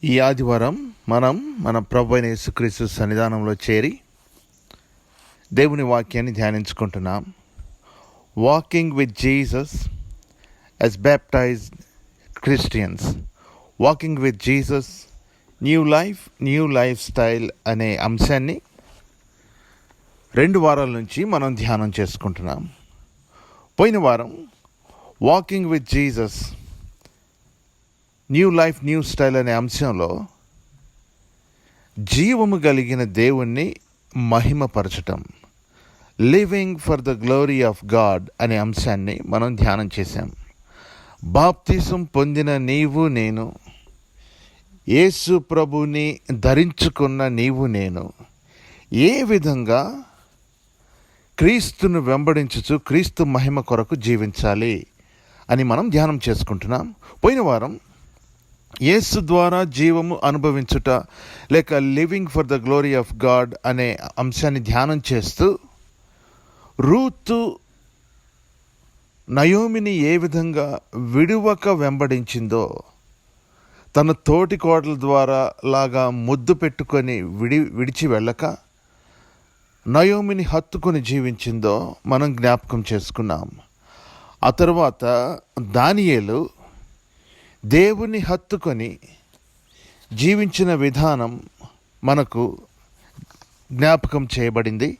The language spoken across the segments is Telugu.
ఈ ఆదివారం మనం మన ప్రభు అయిన యేసుక్రీస్తు సన్నిధానంలో చేరి దేవుని వాక్యాన్ని ధ్యానించుకుంటున్నాం. Walking with Jesus as baptized Christians. Walking with Jesus, new lifestyle అనే అంశాన్ని 2 వారాల నుంచి మనం ధ్యానం చేసుకుంటున్నాం. పోయిన వారం walking with Jesus, new style అనే అంశంలో జీవము కలిగిన దేవుణ్ణి మహిమపరచటం, living for the glory of God అనే అంశాన్ని మనం ధ్యానం చేశాం. బాప్తిసం పొందిన నీవు నేను, యేసు ప్రభుని ధరించుకున్న నీవు నేను ఏ విధంగా క్రీస్తును వెంబడించుచు క్రీస్తు మహిమ కొరకు జీవించాలి అని మనం ధ్యానం చేసుకుంటున్నాం. పోయిన వారం యేసు ద్వారా జీవము అనుభవించుట లేక living for the glory of God అనే అంశాన్ని ధ్యానం చేస్తూ రూతు నయోమిని ఏ విధంగా విడువక వెంబడించిందో, తన తోటి కోడల ద్వారా లాగా ముద్దు పెట్టుకొని విడిచి వెళ్ళక నయోమిని హత్తుకొని జీవించిందో మనం జ్ఞాపకం చేసుకున్నాం. ఆ తర్వాత దానియేలు దేవుని హత్తుకొని జీవించిన విధానం మనకు జ్ఞాపకం చేయబడింది.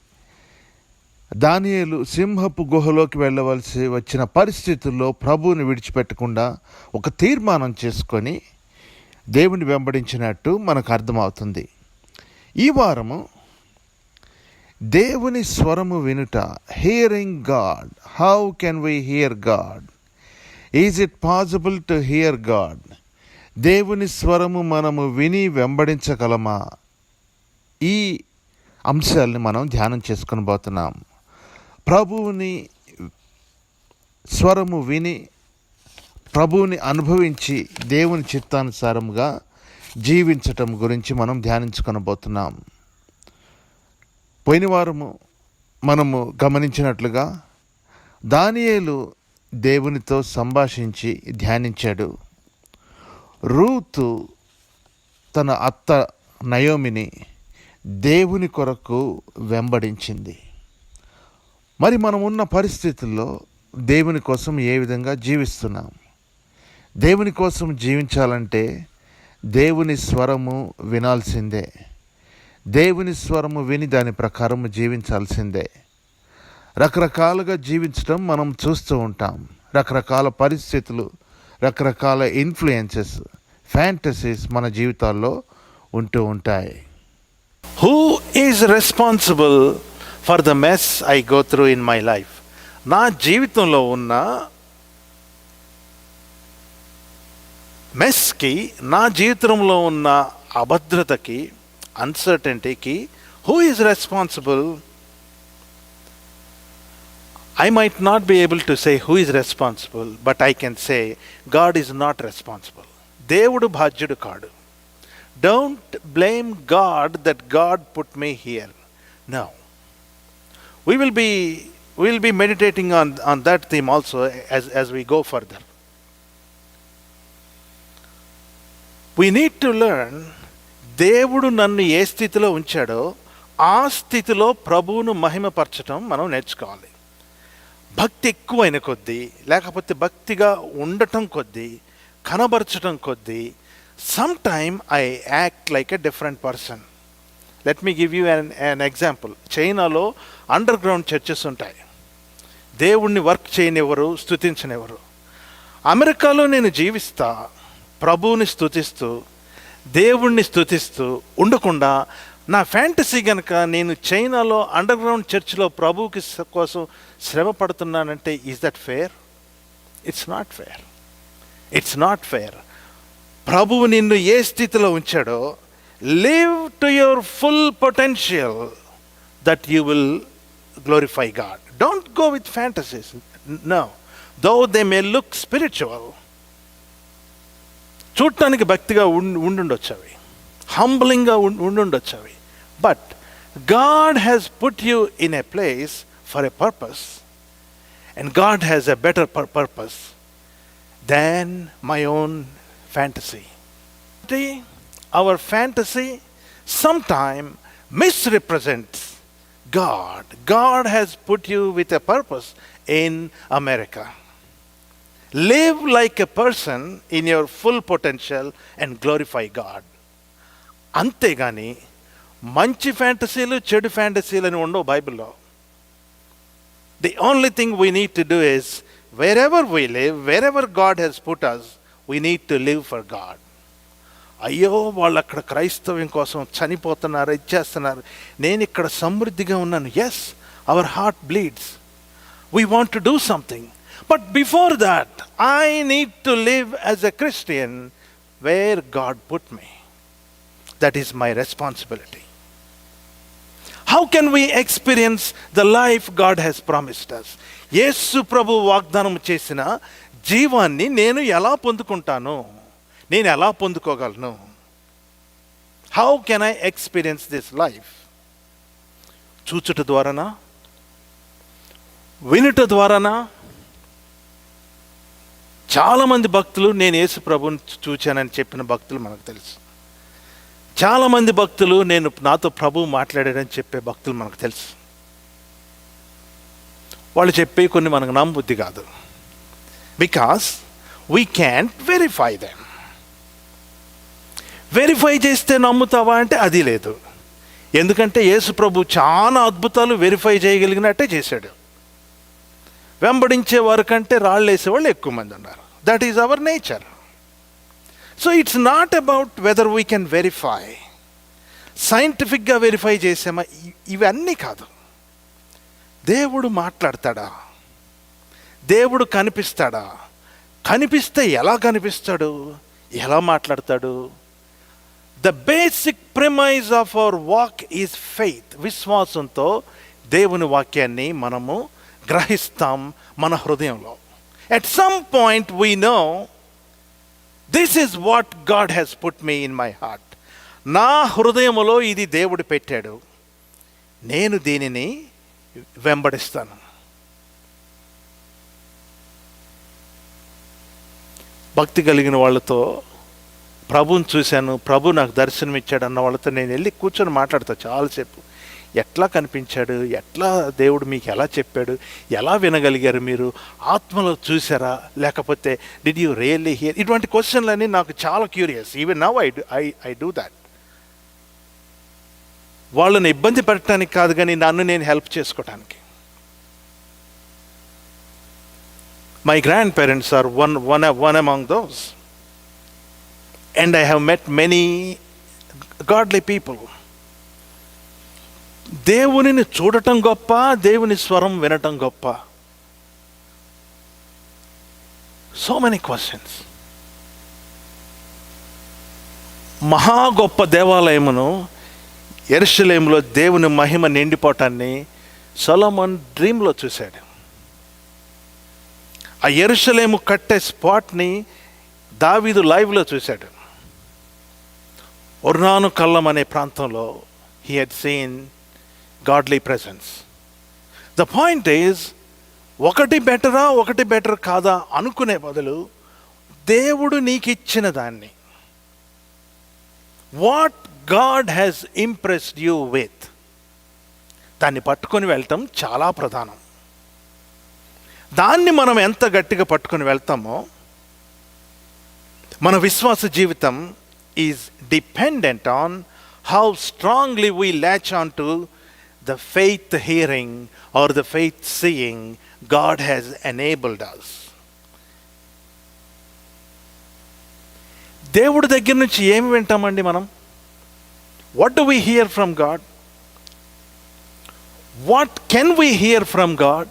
దానియేలు సింహపు గుహలోకి వెళ్ళవలసి వచ్చిన పరిస్థితుల్లో ప్రభువుని విడిచిపెట్టకుండా ఒక తీర్మానం చేసుకొని దేవుని వెంబడించినట్టు మనకు అర్థమవుతుంది. ఈ వారము దేవుని స్వరము వినుట, hearing God. How can we here God? Is it possible to hear God? దేవుని స్వరము మనము విని వెంబడించగలమా? ఈ అంశాలని మనం ధ్యానం చేసుకొని పోతున్నాం. ప్రభువుని స్వరము విని ప్రభువుని అనుభవించి దేవుని చిత్తానుసారముగా జీవించటం గురించి మనం ధ్యానించుకొని పోతున్నాం. పోయిన వారము మనము గమనించినట్లుగా దానియేలు దేవునితో సంభాషించి ధ్యానించాడు. రూతు తన అత్త నయోమిని దేవుని కొరకు వెంబడించింది. మరి మనం ఉన్న పరిస్థితుల్లో దేవుని కోసం ఏ విధంగా జీవిస్తున్నాం? దేవుని కోసం జీవించాలంటే దేవుని స్వరము వినాల్సిందే. దేవుని స్వరము విని దాని ప్రకారము జీవించాల్సిందే. రకరకాలుగా జీవించడం మనం చూస్తూ ఉంటాం. రకరకాల పరిస్థితులు, రకరకాల ఇన్ఫ్లుయెన్సెస్, ఫ్యాంటసీస్ మన జీవితాల్లో ఉంటూ ఉంటాయి. Who is responsible for the mess I go through in my life? నా జీవితంలో ఉన్న మెస్కి, నా జీవితంలో ఉన్న అభద్రతకి, అన్సర్టెనిటీకి who is responsible? I might not be able to say who is responsible, but I can say God is not responsible. దేవుడు బాధ్యుడు కాడు. Don't blame God that God put me here. No. We will be meditating on that theme also as we go further. We need to learn, దేవుడు నన్ను ఏ స్థితిలో ఉంచాడో ఆ స్థితిలో ప్రభువును మహిమపరచడం మనం నేర్చుకోవాలి. భక్తి ఎక్కువైన కొద్దీ, లేకపోతే భక్తిగా ఉండటం కొద్దీ, కనబరచడం కొద్దీ, some time I act like a different person. Let me give you an example. చైనాలో అండర్ గ్రౌండ్ చర్చెస్ ఉంటాయి. దేవుణ్ణి వర్క్ చేయనివ్వరు, స్తుతించనివ్వరు. అమెరికాలో నేను జీవిస్తా, ప్రభువుని స్తుతిస్తూ, దేవుణ్ణి స్తుతిస్తూ ఉండకుండా నా ఫ్యాంటసీ కనుక నేను చైనాలో అండర్ గ్రౌండ్ చర్చ్లో ప్రభువుకి కోసం శ్రమ పడుతున్నానంటే is that fair? It's not fair. ప్రభువు నిన్ను ఏ స్థితిలో ఉంచాడో, live to your full potential that you will glorify God. Don't go with fantasies. No, though they may look spiritual, చూడటానికి భక్తిగా ఉండుండొచ్చు అవి, హంబ్లింగ్గా ఉండుండొచ్చు అవి, but God has put you in a place for a purpose, and God has a better purpose than my own fantasy. our fantasy sometimes misrepresents God. God has put you with a purpose in America. Live like a person in your full potential and glorify God. అంతేగాని మంచి ఫ్యాంటసీలు చెడు ఫ్యాంటసీలు అని ఉండవు బైబిల్లో. The only thing we need to do is, wherever we live, wherever God has put us, we need to live for God. అయ్యో వాళ్ళు అక్కడ క్రైస్తవ్యం కోసం చనిపోతున్నారు, ఇచ్చేస్తున్నారు, నేను ఇక్కడ సమృద్ధిగా ఉన్నాను. Yes, our heart bleeds, we want to do something. But before that I need to live as a Christian where God put me. That is my responsibility. How can we experience the life God has promised us? యేసు ప్రభు వాగ్దానం చేసిన జీవాన్ని నేను ఎలా పొందుకుంటాను, నేను ఎలా పొందుకోగలను? How can I experience this life? చూచుట ద్వారానా, వినుట ద్వారానా? చాలామంది భక్తులు నేను యేసు ప్రభుని చూచానని చెప్పిన భక్తులు మనకు తెలుసు. చాలామంది భక్తులు నేను నాతో ప్రభు మాట్లాడాడని చెప్పే భక్తులు మనకు తెలుసు. వాళ్ళు చెప్పే కొన్ని మనకు నమ్మబుద్ధి కాదు. Because we can't verify them. Verify చేస్తే నమ్ముతావా అంటే అది లేదు. ఎందుకంటే యేసు ప్రభు చాలా అద్భుతాలు వెరిఫై చేయగలిగినట్టే చేశాడు. వెంబడించే వారి కంటే రాళ్ళు వేసేవాళ్ళు ఎక్కువ మంది ఉన్నారు. That is our nature. So it's not about whether we can verify, సైంటిఫిక్గా వెరిఫై చేసామా, ఇవన్నీ కాదు. దేవుడు మాట్లాడతాడా, దేవుడు కనిపిస్తాడా, కనిపిస్తే ఎలా కనిపిస్తాడు, ఎలా మాట్లాడతాడు? The basic premise of our walk is faith. విశ్వాసంతో దేవుని వాక్యాన్ని మనము గ్రహిస్తాం మన హృదయంలో. At some point we know this is what God has put me in my heart. నా హృదయములో ఇది దేవుడు పెట్టాడు, నేను దీనిని వెంబడిస్తాను. భక్తి కలిగిన వాళ్ళతో ప్రభుని చూశాను, ప్రభు నాకు దర్శనం ఇచ్చాడు అన్న వాళ్ళతో నేను వెళ్ళి కూర్చొని మాట్లాడతా చాలాసేపు. ఎట్లా కనిపించాడు, ఎట్లా దేవుడు మీకు ఎలా చెప్పాడు, ఎలా వినగలిగారు, మీరు ఆత్మలో చూసారా, లేకపోతే డిడ్ యూ రియల్లీ హియర్? ఇటువంటి క్వశ్చన్లన్నీ నాకు చాలా curious. Even now I do that. వాళ్ళని ఇబ్బంది పెట్టడానికి కాదు, కానీ నన్ను నేను హెల్ప్ చేసుకోవటానికి. My grandparents are one among those. And I have met many godly people. దేవునిని చూడటం గొప్ప, దేవుని స్వరం వినటం గొప్ప. So many questions. మహా గొప్ప దేవాలయమును యెరూషలేములో దేవుని మహిమ నిండిపోవటాన్ని సొలొమోన్ డ్రీమ్లో చూశాడు. ఆ యెరూషలేము కట్టే స్పాట్ని దావీదు లైవ్లో చూశాడు. ఒర్నాను కల్లం అనే ప్రాంతంలో he had seen godly presence. The point is, ఒకటి బెటర్ కాదా అనుకునే బదులు దేవుడు నీకు ఇచ్చిన దాన్ని, what God has impressed you with, దాన్ని పట్టుకొని వెళ్ళటం చాలా ప్రధానం. దాన్ని మనం ఎంత గట్టిగా పట్టుకొని వెళ్తామో మన విశ్వాస జీవితం is dependent on how strongly we latch on to the faith hearing or the faith seeing God has enabled us. దేవుడి దగ్గర నుంచి ఏమి వింటామండి మనం? What do we hear from God? What can we hear from God?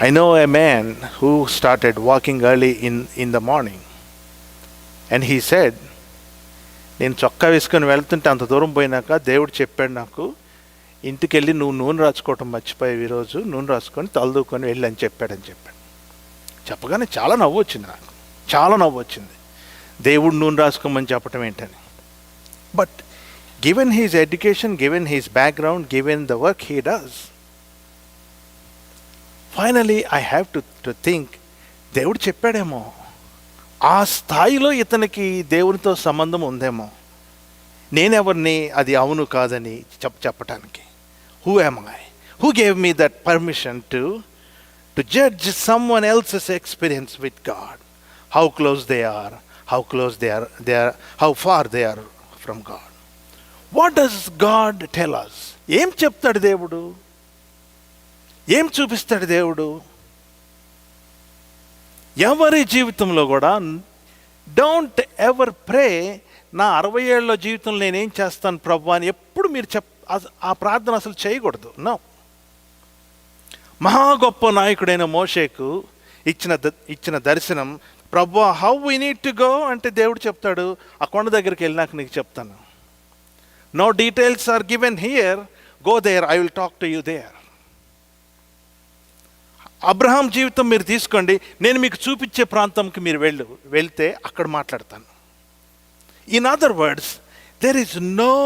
I know a man who started walking early in the morning. And he said, నేను చొక్కా వేసుకొని వెళ్తుంటే అంత దూరం పోయినాక దేవుడు చెప్పాడు నాకు, ఇంటికి వెళ్ళి నువ్వు నూనె రాసుకోవటం మర్చిపోయావు, ఈరోజు నూనె రాసుకొని తలదూకొని వెళ్ళి అని చెప్పాడు. చెప్పగానే చాలా నవ్వు వచ్చింది, నాకు చాలా నవ్వు వచ్చింది. దేవుడు నూనె రాసుకోమని చెప్పటం ఏంటని. But given his education, given his background, given the work he does, finally I have to think, దేవుడు చెప్పాడేమో ఆ స్థాయిలో ఇతనికి దేవునితో సంబంధం ఉందేమో. నేనెవరిని అది అవును కాదని చెప్పటానికి? Who am I? Who gave me that permission to judge someone else's experience with God? How close they are, how far they are from God. What does God tell us? ఏం చెప్తాడు దేవుడు? ఏం చూపిస్తాడు దేవుడు? ఎవరి జీవితంలో కూడా డోంట్ ఎవర్ ప్రే, నా 60 ఏళ్ళ జీవితంలో నేనేం చేస్తాను ప్రభు అని ఎప్పుడు మీరు ఆ ప్రార్థన అసలు చేయకూడదు. నో. మహా గొప్ప నాయకుడైన మోషేకు ఇచ్చిన దర్శనం, ప్రభు how we need to go అంటే దేవుడు చెప్తాడు, ఆ కొండ దగ్గరికి వెళ్ళినాక నీకు చెప్తాను. No details are given here, go there, I will talk to you there. Abraham జీవితం మీరు తీసుకోండి, నేను మీకు చూపించే ప్రాంతంకి మీరు వెళ్తే అక్కడ మాట్లాడతాను. In other words, there is no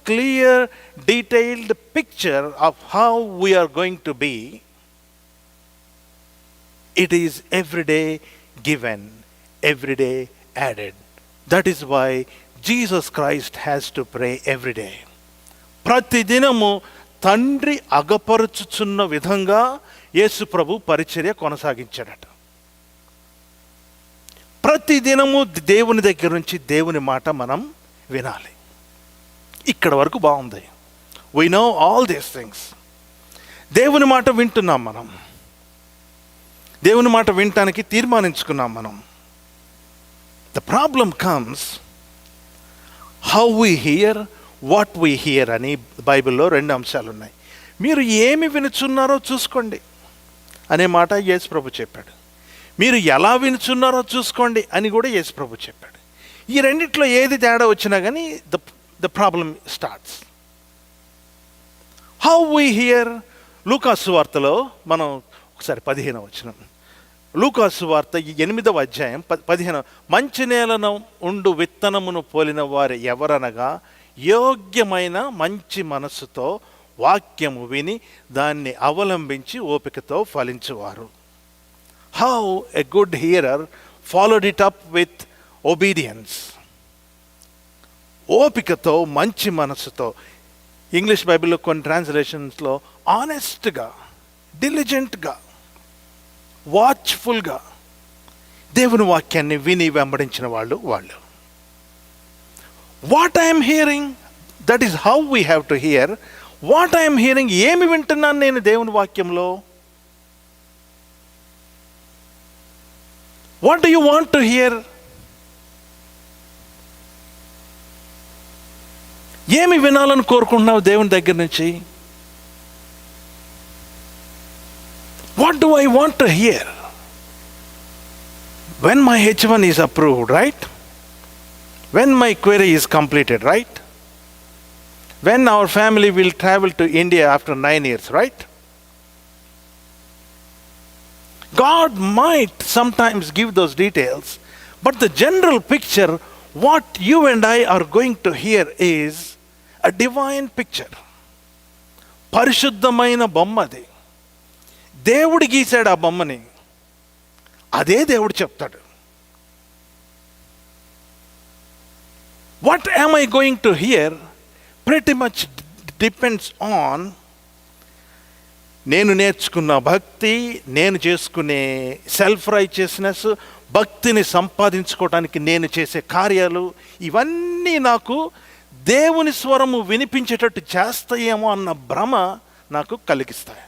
clear detailed picture of how we are going to be. It is everyday given, everyday added. That is why Jesus Christ has to pray everyday. ప్రతిదినము తండ్రి అగపరుచుచున్న విధంగా యేసు ప్రభు పరిచర్య కొనసాగించాడట. ప్రతిదినము దేవుని దగ్గర నుంచి దేవుని మాట మనం వినాలి. ఇక్కడ వరకు బాగుంది. We know all these things. దేవుని మాట వింటున్నాం మనం, దేవుని మాట వినటానికి తీర్మానించుకున్నాం మనం. The problem comes how we here, what we here అని బైబిల్లో 2 అంశాలు ఉన్నాయి. మీరు ఏమి వినుచున్నారో చూసుకోండి అనే మాట యేసు ప్రభు చెప్పాడు. మీరు ఎలా వినుచున్నారో చూసుకోండి అని కూడా యేసు ప్రభు చెప్పాడు. ఈ రెండిట్లో ఏది తేడా వచ్చినా కానీ the problem starts. How we here. లూకాసు వార్తలో మనం ఒకసారి 15వ వచనం, లూకాసు వార్త 8వ అధ్యాయం 15. మంచి నేలను ఉండు విత్తనమును పోలిన వారు ఎవరనగా, యోగ్యమైన మంచి మనస్సుతో వాక్యము విని దాన్ని అవలంబించి ఓపికతో ఫలించువారు. How a good hearer followed it up with obedience. ఓపికతో, మంచి మనస్సుతో. ఇంగ్లీష్ బైబిల్లో కొన్ని ట్రాన్స్లేషన్స్లో ఆనెస్ట్గా, డిలిజెంట్గా, వాచ్ఫుల్గా దేవుని వాక్యాన్ని విని వెంబడించిన వాళ్ళు. What I'm hearing, that is how we have to hear. What I'm hearing, ఏమి వింటున్నాను నేను దేవుని వాక్యంలో? What do you want to hear? ఏమి వినాలని కోరుకుంటున్నావు దేవుని దగ్గర నుంచి? What do I want to hear? When my H1 is approved, right? When my query is completed, right? When our family will travel to India after 9 years, right? God might sometimes give those details, but the general picture, what you and I are going to hear is a divine picture. పరిశుద్ధమైన బొమ్మది. దేవుడు గీశాడు ఆ బొమ్మని, అదే దేవుడు చెప్తాడు. What am I going to hear pretty much depends on నేను నేర్చుకున్న భక్తి, నేను చేసుకునే సెల్ఫ్ రైచియస్నెస్, భక్తిని సంపాదించుకోవడానికి నేను చేసే కార్యాలు, ఇవన్నీ నాకు దేవుని స్వరము వినిపించేటట్టు చేస్తాయేమో అన్న భ్రమ నాకు కలిగిస్తాయి.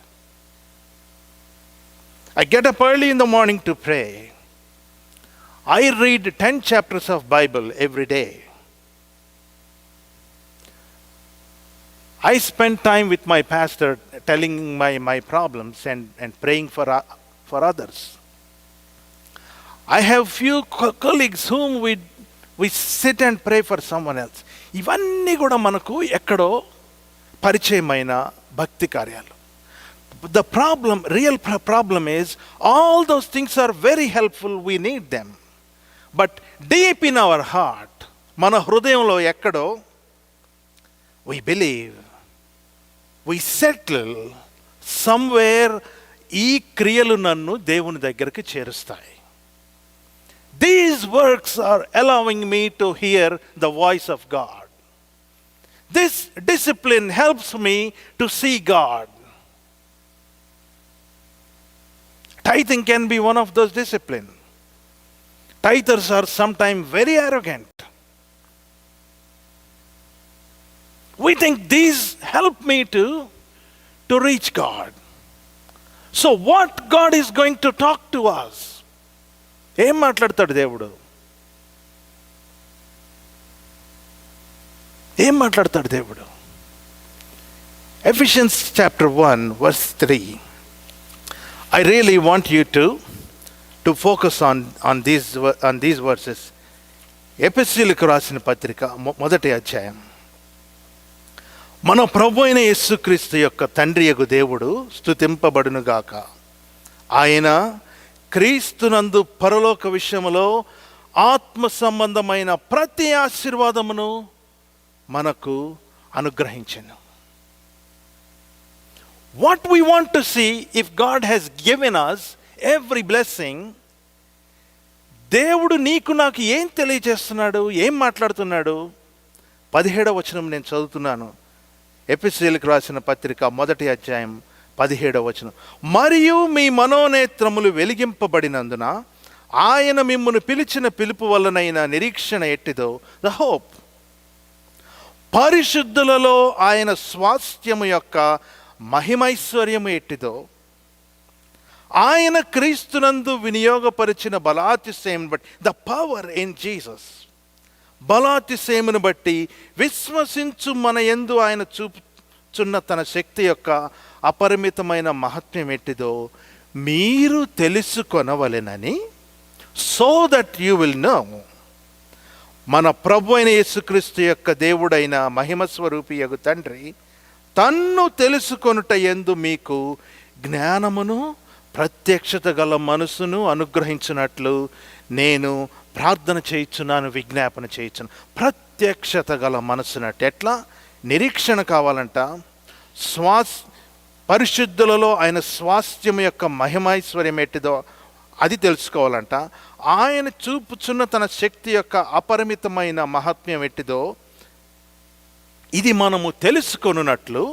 I get up early in the morning to pray. I read 10 chapters of Bible every day. I spend time with my pastor telling my problems and praying for others. I have few colleagues whom we sit and pray for someone else. ఇవన్నీ కూడా మనకు ఎక్కడో పరిచయమైన భక్తి కార్యాలు. The real problem is, all those things are very helpful, we need them. But deep in our heart, మన హృదయంలో ఎక్కడో, we believe, we settle somewhere, ఈ క్రియలు నన్ను దేవుని దగ్గరికి చేరుస్తాయి. These these works are allowing me to hear the voice of God. This discipline helps me to see God. Tithing can be one of those disciplines. Tithers are sometimes very arrogant. We think these help me to reach God. So what God is going to talk to us? ఏం మాట్లాడతాడు దేవుడు? ఏం మాట్లాడతాడు దేవుడు? Ephesians chapter 1 verse 3. I really want you to focus on these verses. ఎఫెసీయులకు రాసిన పత్రిక మొదటి అధ్యాయం. మన ప్రభు అయిన యేసుక్రీస్తు యొక్క తండ్రియగు దేవుడు స్తుతింపబడునుగాక. ఆయన క్రీస్తునందు పరలోక విషయములో ఆత్మ సంబంధమైన ప్రతి ఆశీర్వాదమును మనకు అనుగ్రహించెను. What we want to see, if God has given us every blessing, దేవుడు నీకు నాకు ఏం తెలియజేస్తున్నాడు, ఏం మాట్లాడుతున్నాడు? 17వ వచనం నేను చదువుతున్నాను. ఎఫెసీయులకు రాసిన పత్రిక మొదటి అధ్యాయం 17వ వచనం. మరియు మీ మనోనేత్రములు వెలిగింపబడినందున ఆయన మిమ్మును పిలిచిన పిలుపు వలనైన నిరీక్షణ ఎట్టిదో, ద హోప్, పరిశుద్ధులలో ఆయన స్వాస్థ్యము యొక్క మహిమైశ్వర్యము ఎట్టిదో, ఆయన క్రీస్తునందు వినియోగపరిచిన బలాతిశయం బట్టి, ద పవర్ ఇన్ జీసస్, బలాతిశయమును బట్టి విశ్వసించు మన యందు ఆయన చూపుచున్న తన శక్తి యొక్క అపరిమితమైన మహత్యం ఎట్టిదో మీరు తెలుసుకొనవలెనని, so that you will know. మన ప్రభు అయిన యేసుక్రీస్తు యొక్క దేవుడైన మహిమ స్వరూపియగు తండ్రి తన్ను తెలుసుకొనుట యందు మీకు జ్ఞానమును ప్రత్యక్షత గల మనసును అనుగ్రహించినట్లు నేను ప్రార్థన చేయుచున్నాను, విజ్ఞాపన చేయుచున్నాను. ప్రత్యక్షత గల మనసునట్టు ఎట్లా? నిరీక్షణ కావాలంట. పరిశుద్ధులలో ఆయన స్వాస్థ్యం యొక్క మహిమైశ్వర్యం ఎట్టిదో అది తెలుసుకోవాలంట. ఆయన చూపుచున్న తన శక్తి యొక్క అపరిమితమైన మహాత్మ్యం ఎట్టిదో ఇది మనము తెలుసుకొనున్నట్లు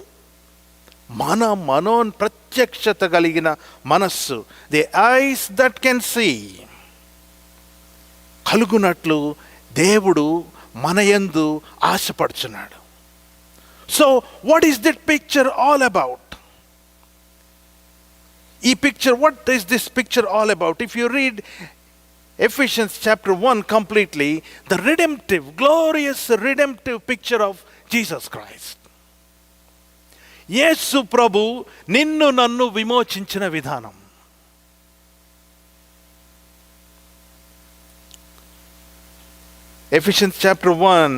మన ప్రత్యక్షత కలిగిన మనస్సు, the eyes that can see, కలుగునట్లు దేవుడు మన యందు ఆశపడుచున్నాడు. So what is that picture all about? ఈ picture, what is this picture all about? If you read Ephesians chapter 1 completely, the redemptive, glorious redemptive picture of Jesus Christ. యేసు ప్రభు నిన్ను నన్ను విమోచించిన విధానం. Ephesians chapter 1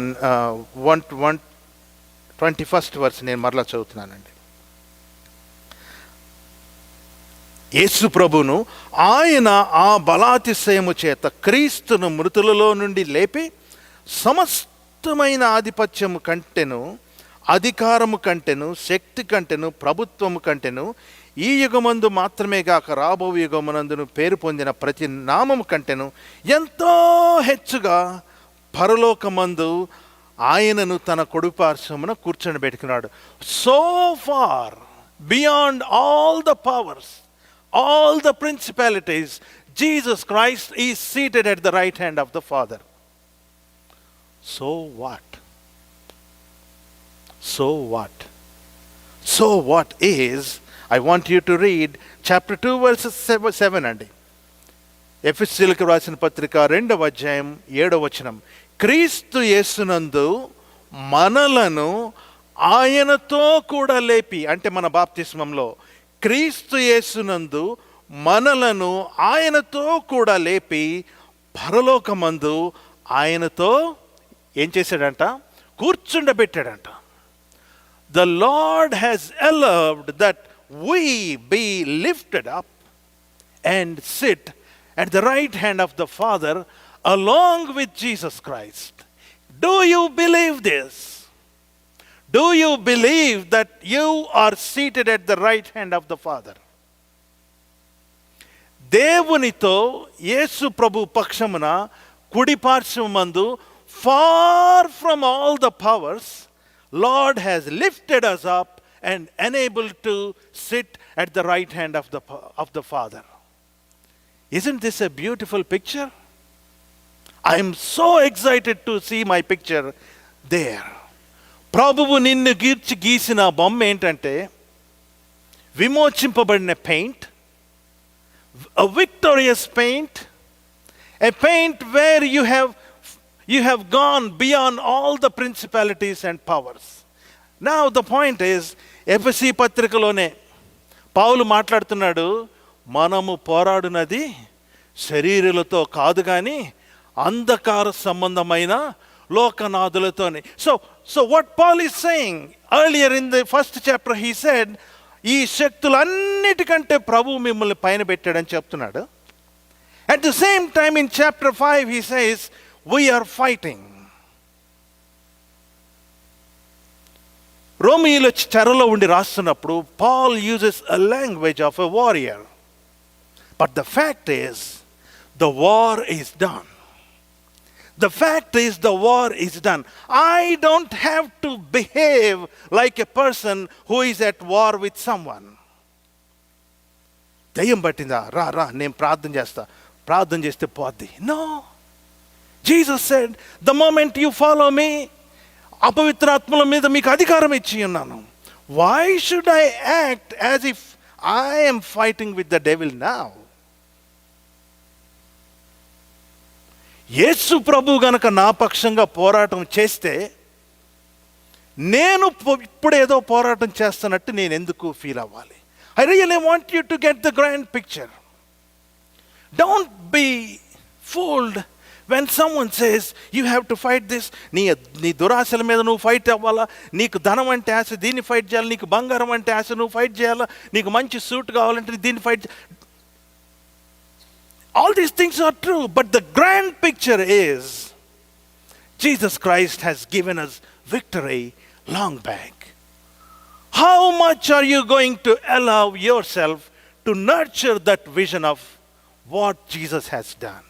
21st verse నేను మరలా చదువుతున్నానండి. యేసు ప్రభును ఆయన ఆ బలాతిశయము చేత క్రీస్తును మృతులలో నుండి లేపి సమస్తమైన ఆధిపత్యము కంటెను, అధికారము కంటెను, శక్తి కంటెను, ప్రభుత్వము కంటెను, ఈ యుగమందు మాత్రమే గాక రాబో యుగమునందును పేరు పొందిన ప్రతి నామము కంటెను ఎంతో హెచ్చుగా పరలోకమందు ఆయనను తన కుడిపార్శ్వమున కూర్చొనిబెట్టుకున్నాడు. So far beyond all the powers, all the principalities, Jesus Christ is seated at the right hand of the Father. So what? So what? So what is, I want you to read chapter 2 verses 7 అండి. ఎఫెసీయులకు రాసిన పత్రిక 2వ అధ్యాయం 7వ వచనం. క్రీస్తు యేసునందు మనలను ఆయనతో కూడా లేపి, అంటే మన బాప్తిస్మంలో క్రీస్తు యేసునందు మనలను ఆయనతో కూడా లేపి పరలోకమందు ఆయనతో ఏం చేశాడంట? కూర్చుండబెట్టాడంట. The Lord has allowed that we be lifted up and sit at the right hand of the Father along with Jesus Christ. Do you believe this? Do you believe that you are seated at the right hand of the Father? దేవునితో యేసు ప్రభు పక్షమున కుడి పార్శ్వమందు, far from all the powers, Lord has lifted us up and enabled to sit at the right hand of the Father. Isn't this a beautiful picture? I am so excited to see my picture there. ప్రభువు నిన్ను గీసిన బొమ్మ ఏంటంటే విమోచింపబడిన paint, a victorious paint, a paint where you have gone beyond all the principalities and powers. Now the point is, ఎఫెసీ పత్రికలోనే పౌలు మాట్లాడుతున్నాడు, మనము పోరాడునది శరీరులతో కాదు కానీ అంధకార సంబంధమైన లోకనాథులతోనే. So what Paul is saying, earlier in the first chapter he said, ఈ శక్తులన్నిటికంటే ప్రభు మిమ్మల్ని పైన పెట్టాడని చెప్తున్నాడు. At the same time in chapter 5 he says, we are fighting. రోమియోల చెరలో ఉండి రాస్తున్నప్పుడు Paul uses a language of a warrior. But the fact is, the war is done. The fact is, the war is done. I don't have to behave like a person who is at war with someone. దయ్యం పట్టిందా, రా నేను ప్రార్థన చేస్తే పోద్ది. No. Jesus said, the moment you follow me, అపవిత్రాత్మల మీద మీకు అధికారం ఇచ్చి ఉన్నాను. Why should I act as if I am fighting with the devil now? యేసు ప్రభు గనక నా పక్షంగా పోరాటం చేస్తే నేను ఇప్పుడేదో పోరాటం చేస్తున్నట్టు నేను ఎందుకు ఫీల్ అవ్వాలి? I really want you to get the grand picture. Don't be fooled when someone says you have to fight this. నీ దురాశల మీద నువ్వు ఫైట్ అవ్వాలా, నీకు ధనం అంటే ఆశ దీన్ని ఫైట్ చేయాలి, నీకు బంగారం అంటే ఆశ నువ్వు ఫైట్ చేయాలా, నీకు మంచి సూట్ కావాలంటే దీన్ని fight. All these things are true, but the grand picture is Jesus Christ has given us victory long back. How much are you going to allow yourself to nurture that vision of what Jesus has done?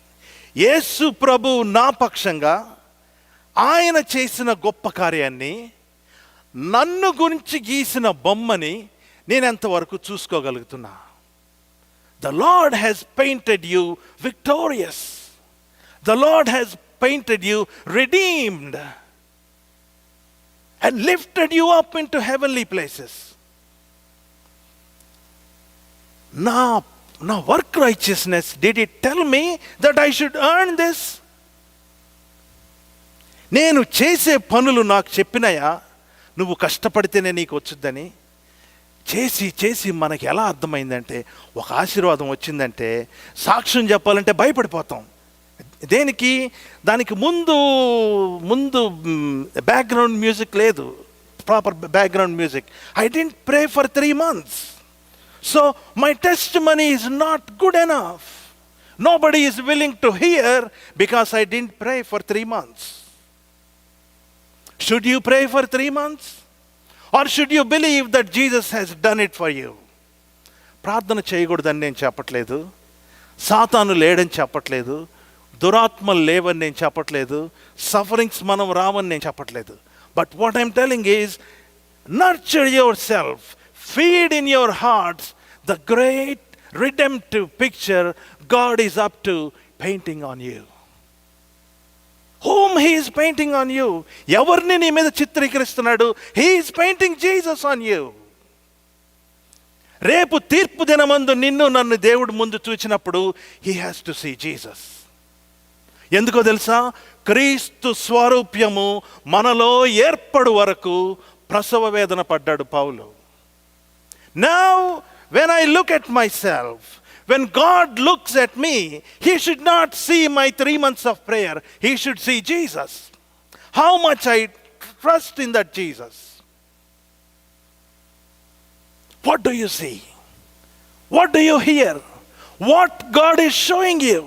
యేసు ప్రభు నా పక్షంగా ఆయన చేసిన గొప్ప కార్యాన్ని, నన్ను గురించి గీసిన బొమ్మని నేను ఎంతవరకు చూసుకోగలుగుతున్నా? The Lord has painted you victorious. The Lord has painted you redeemed and lifted you up into heavenly places. నా work righteousness, did it tell me that I should earn this? నేను చేసే పనులు నాకు చెప్పినాయా నువ్వు కష్టపడితేనే నీకు వచ్చుద్దని? చేసి మనకి ఎలా అర్థమైందంటే, ఒక ఆశీర్వాదం వచ్చిందంటే సాక్ష్యం చెప్పాలంటే భయపడిపోతాం. దేనికి? దానికి ముందు బ్యాక్గ్రౌండ్ మ్యూజిక్ లేదు, proper background music. I didn't pray for 3 months. So my testimony is not good enough. Nobody is willing to hear because I didn't pray for 3 months. Should you pray for 3 months? Or should you believe that Jesus has done it for you? ప్రార్థన చేయకూడదని నేను చెప్పట్లేదు, సాతాను లేడని చెప్పట్లేదు, దురాత్మలు లేవని నేను చెప్పట్లేదు, సఫరింగ్స్ మనం రావని నేను చెప్పట్లేదు. But what I'm telling is, nurture your self, feed in your hearts the great redemptive picture God is up to painting on you. Whom he is painting on you? ఎవర్ని నీ మీద చిత్రీకరిస్తున్నాడు? He is painting Jesus on you. రేపు తీర్పు దినమందు నిన్ను నన్ను దేవుడు ముందు చూచినప్పుడు he has to see Jesus. ఎందుకో తెలుసా? క్రీస్తు స్వరూప్యము మనలో ఏర్పడు వరకు ప్రసవ వేదన పడ్డాడు పౌలు. Now when I look at myself, when God looks at me, he should not see my 3 months of prayer. He should see Jesus. How much I trust in that Jesus. What do you see? What do you hear? What God is showing you?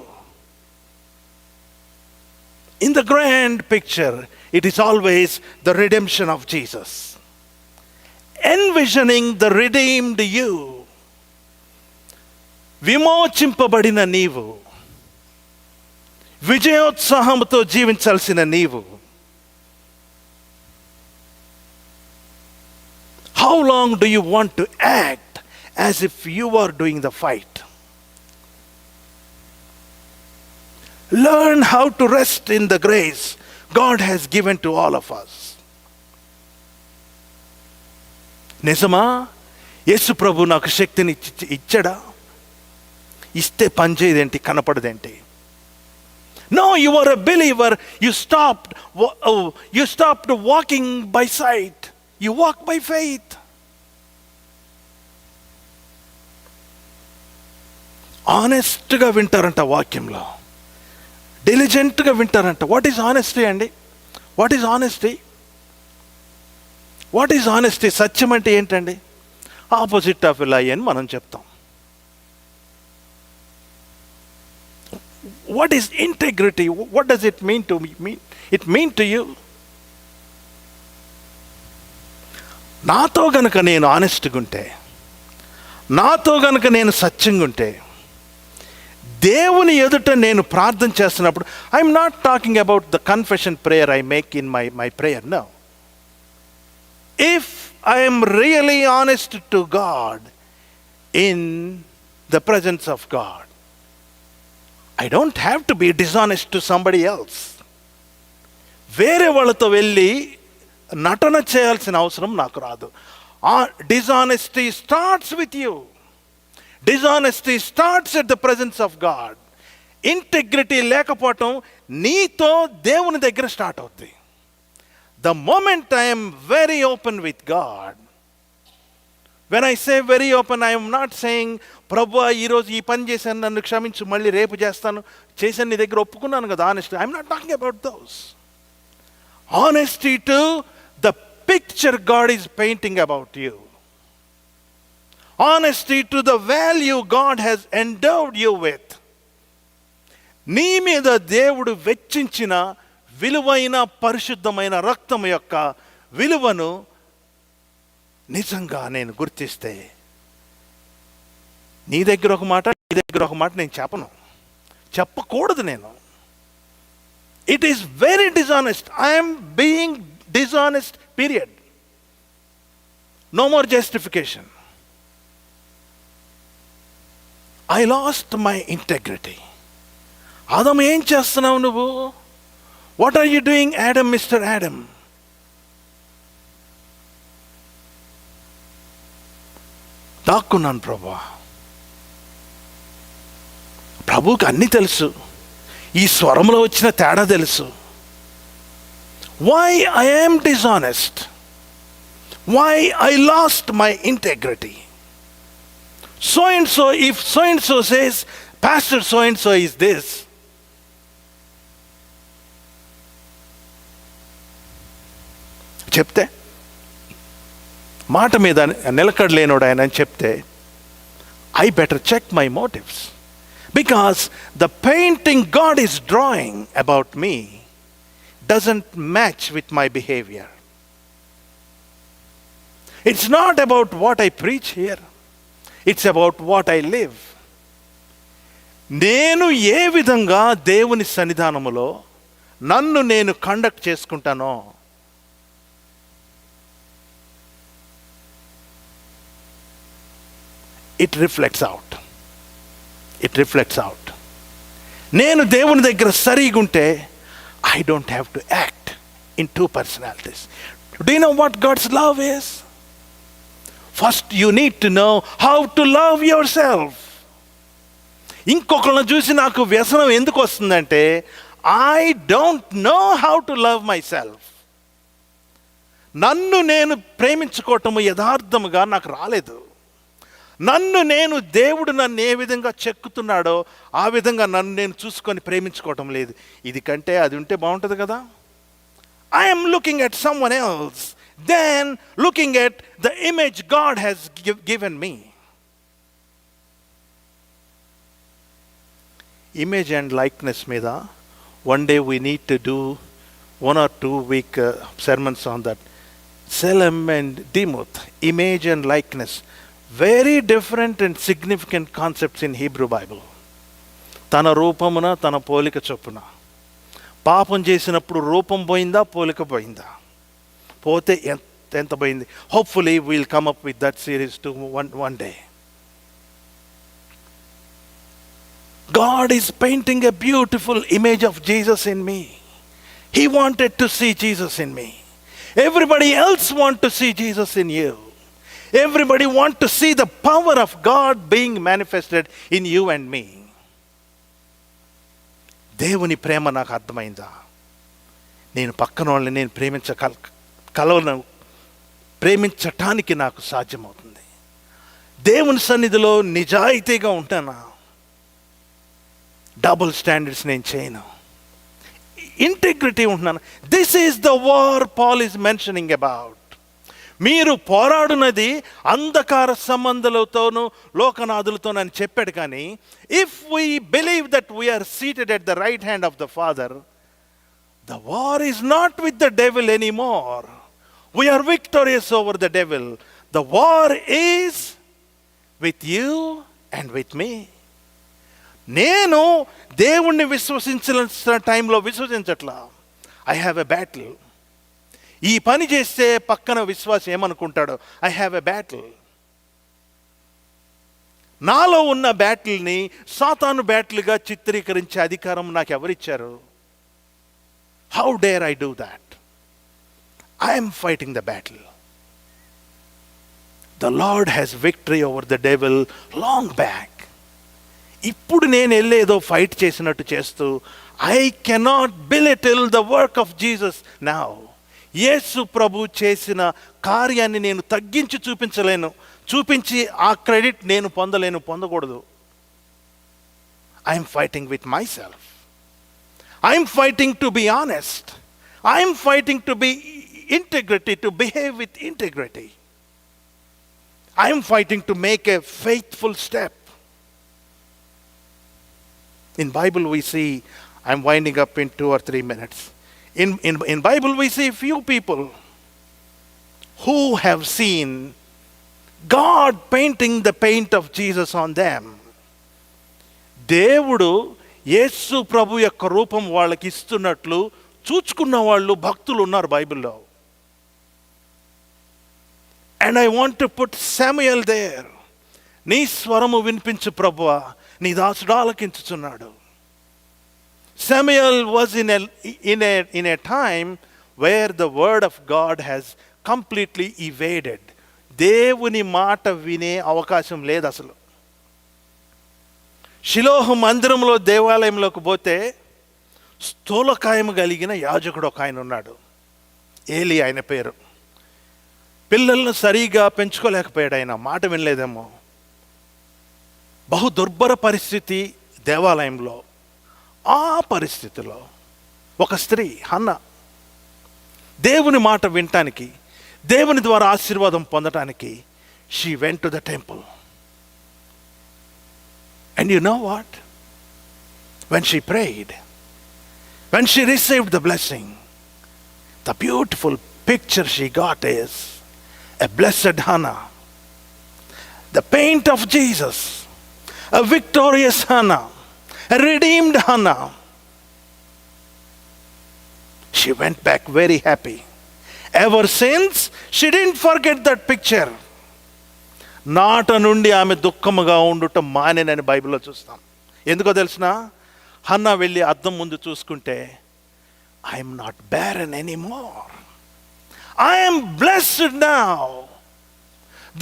In the grand picture, it is always the redemption of Jesus. Envisioning the redeemed you. విమోచింపబడిన నీవు, విజయోత్సాహంతో జీవించాల్సిన నీవు how long do you want to act as if you are doing the fight? Learn how to rest in the grace God has given to all of us. నిజమా యేసు ప్రభు నాకు శక్తిని ఇచ్చాడా? ఇస్తే పనిచేయదేంటి, కనపడదేంటి? No, you are a believer. You stopped walking by sight. You walk by faith. ఆనెస్ట్గా వింటారంట వాక్యంలో, డిలిజెంట్గా వింటారంట. వాట్ ఈజ్ ఆనెస్టీ అండి? What is honesty? What is honesty? సత్యం అంటే ఏంటండి? ఆపోజిట్ ఆఫ్ లై అని మనం చెప్తాం. What is integrity? What does it mean to me? It mean to you. నాతో గనక నేను ఆనెస్ట్గా ఉంటే, నాతో గనక నేను సత్యంగా ఉంటే, దేవుని ఎదుట నేను ప్రార్థన చేస్తున్నప్పుడు, I'm not talking about the confession prayer I make in my prayer. No. If I'm really honest to God in the presence of God, I don't have to be dishonest to somebody else. వేరే వాళ్ళతో వెళ్ళి నటన చేయాల్సిన అవసరం నాకు రాదు. Dishonesty starts with you. Dishonesty starts at the presence of God. Integrity లేకపోవటం నీతో దేవుని దగ్గర స్టార్ట్ అవుతుంది. The moment I'm very open with God, when I say very open, I'm not saying ప్రభు ఈరోజు ఈ పని చేశాను, నన్ను క్షమించు, మళ్ళీ రేపు చేస్తాను, చేశాను, నీ దగ్గర ఒప్పుకున్నాను కదా. Honesty, I'm not talking about those. Honesty to the picture God is painting about you. Honesty to the value God has endowed you with. నీ మీద దేవుడు వెచ్చించిన విలువైన పరిశుద్ధమైన రక్తం యొక్క విలువను నిజంగా నేను గుర్తిస్తే, నీ దగ్గర ఒక మాట, నీ దగ్గర ఒక మాట నేను చెప్పకూడదు. నేను it is very dishonest. I am being dishonest, period. No more justification. I lost my integrity. Adam, ఏం చేస్తున్నావు నువ్వు? What are you doing, Adam, Mr. Adam? దాక్కున్నాను ప్రభా. ప్రభువుకి అన్నీ తెలుసు. ఈ స్వరంలో వచ్చిన తేడా తెలుసు. Why I am dishonest? Why I lost my integrity? So and so, if so and so says, Pastor so and so is this, చెప్తే, మాట మీద నిలకడలేనోడు ఆయన అని చెప్తే, I better check my motives. Because the painting God is drawing about me doesn't match with my behavior. It's not about what I preach here. It's about what I live. నేను ఏ విధంగా దేవుని సన్నిధానములో నన్ను నేను conduct చేసుకుంటానో, it reflects out. It reflects out. నేను దేవుని దగ్గర సరిగుంటే, I don't have to act in two personalities. Do you know what God's love is? First you need to know how to love yourself. ఇంకొకళ్ళని చూసి నాకు వ్యసనం ఎందుకు వస్తుందంటే, I don't know how to love myself. నన్ను నేను ప్రేమించుకోవటము యథార్థముగా నాకు రాలేదు. నన్ను నేను, దేవుడు నన్ను ఏ విధంగా చెక్కుతున్నాడో ఆ విధంగా నన్ను నేను చూసుకొని ప్రేమించుకోవటం లేదు. ఇది కంటే అది ఉంటే బాగుంటుంది కదా. I'm looking at someone else then looking at the image God has given me. Image and likeness మీద one day we need to do 1 or 2 week sermons on that. Selem and Demuth, image and likeness. Very different and significant concepts in Hebrew Bible. తన రూపమున తన పోలిక చొప్పున. పాపం చేసినప్పుడు రూపం పోయిందా, పోలిక పోయిందా? పోతే ఎంత పోయింది? Hopefully we'll come up with that series to one day. God is painting a beautiful image of Jesus in me. He wanted to see Jesus in me. Everybody else want to see Jesus in you. Everybody want to see the power of God being manifested in you and me. దేవుని ప్రేమ నాకు అర్థమైందా? నేను పక్కన వాళ్ళని నేను ప్రేమించటానికి నాకు సాధ్యమవుతుంది. దేవుని సన్నిధిలో నిజాయితీగా ఉంటానా? డబుల్ స్టాండర్డ్స్ నేను చేయను. ఇంటిగ్రిటీ ఉంటున్నాను. This is the war Paul is mentioning about. మీరు పోరాడునది అంధకార సంబంధాలతోనూ లోకనాథులతోనని చెప్పాడు. కానీ if we believe that we're seated at the right hand of the father, the war is not with the devil anymore. We're victorious over the devil. The war is with you and with me. నేను దేవుణ్ణి విశ్వసించిన టైంలో విశ్వసించట్లా. I have a battle. ఈ పని చేస్తే పక్కన విశ్వాసం ఏమనుకుంటాడో, ఐ హ్యావ్ ఎ బ్యాటిల్. నాలో ఉన్న బ్యాటిల్ని సాతాను బ్యాటిల్గా చిత్రీకరించే అధికారం నాకు ఎవరిచ్చారు? How dare I do that? I'm fighting the battle. The Lord has victory over the devil long back. ఇప్పుడు నేను వెళ్ళేదో ఫైట్ చేసినట్టు చేస్తూ, I cannot belittle the work of Jesus now. యేసు ప్రభు చేసిన కార్యాన్ని నేను తగ్గించి చూపించలేను. చూపించి ఆ క్రెడిట్ నేను పొందకూడదు. I'm fighting with myself. I'm fighting to be honest. I'm fighting to be integrity, to behave with integrity. I'm fighting to make a faithful step. In Bible we see, I'm winding up in 2 or 3 minutes. In Bible we see few people who have seen God painting the paint of Jesus on them. దేవుడు యేసు ప్రభు యొక్క రూపం వాళ్ళకి ఇస్తున్నట్లు చూచుకున్న వాళ్ళు భక్తులు ఉన్నారు బైబిల్లో. And I want to put Samuel there. నీ స్వరము వినిపించు ప్రభువా, నీ దాసుడు ఆలకించుచున్నాడు. Samuel was in a time where the word of God has completely evaded. దేవుని మాట వినే అవకాశం లేదు అసలు. షిలోహు మందిరంలో దేవాలయంలోకి పోతే స్థూలకాయం కలిగిన యాజకుడు ఒక ఆయన ఉన్నాడు. ఏలి ఆయన పేరు. పిల్లలను సరిగా పెంచుకోలేకపోయాడు ఆయన, మాట వినలేదేమో. బహు దుర్భర పరిస్థితి దేవాలయంలో. ఆ పరిస్థితిలో ఒక స్త్రీ హన్నా దేవుని మాట వినటానికి, దేవుని ద్వారా ఆశీర్వాదం పొందటానికి she went to the temple. And you know what? When she prayed, when she received the blessing, the beautiful picture she got is a blessed Hannah, the paint of Jesus, a victorious Hannah, a redeemed Hannah. She went back very happy. Ever since, she didn't forget that picture. నాట నుండి ఆమె దుఃఖముగా ఉండుట మానేనని బైబిల్లో చూస్తాం. ఎందుకో తెలిసిన? హన్నా వెళ్ళి అద్దం ముందు చూసుకుంటే, I'm not barren anymore. I am blessed now.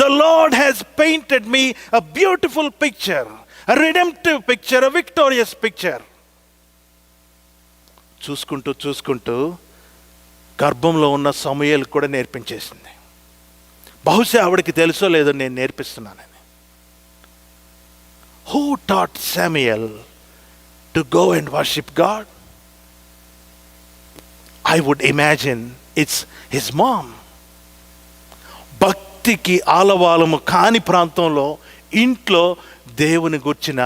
The Lord has painted me a beautiful picture, a redemptive picture, a victorious picture. చూసుకుంటూ గర్భంలో ఉన్న సమూయేలు కూడా నేర్పించేసింది. బహుశా ఆవిడకి తెలుసో లేదో నేను నేర్పిస్తున్నానని. Who taught Samuel to go and worship God? I would imagine it's his mom. భక్తికి ఆలవాలము కాని ప్రాంతంలో ఇంట్లో దేవుని గుర్చిన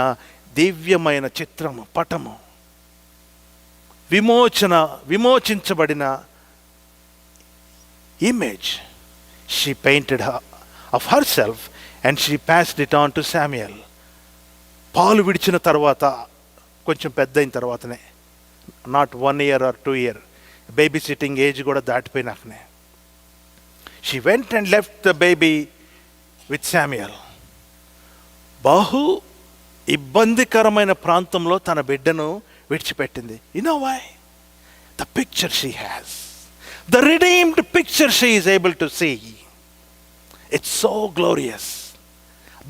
దివ్యమైన చిత్రము, పటము, విమోచించబడిన image she painted her of herself and she passed it on to Samuel. పాలు విడిచిన తర్వాత, కొంచెం పెద్ద అయిన తర్వాతనే not 1 year or 2 year, babysitting age కూడా దాటిపోయినాకనే. She went and left the baby with Samuel. బహు ఇబ్బందికరమైన ప్రాంతంలో తన బిడ్డను విడిచిపెట్టింది. You know why? The picture she has, the redeemed picture she is able to see. It's so glorious.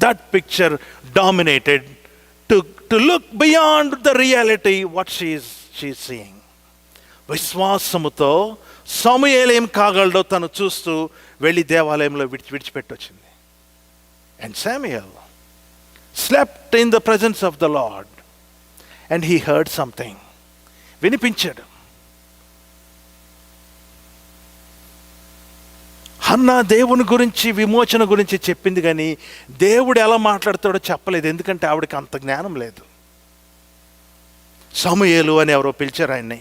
That picture dominated to look beyond the reality what she is seeing. విశ్వాసముతో సమూయేలు ఏం కాగలడో తను చూస్తూ వెళ్ళి దేవాలయంలో విడిచిపెట్టొచ్చింది. And Samuel slept in the presence of the Lord and he heard something. వినిపించాడు. హన్నా దేవుని గురించి, విమోచన గురించి చెప్పింది, కానీ దేవుడు ఎలా మాట్లాడతాడో చెప్పలేదు. ఎందుకంటే ఆవిడకి అంత జ్ఞానం లేదు. సమూయేలు అని ఎవరో పిలిచారు ఆయన్ని.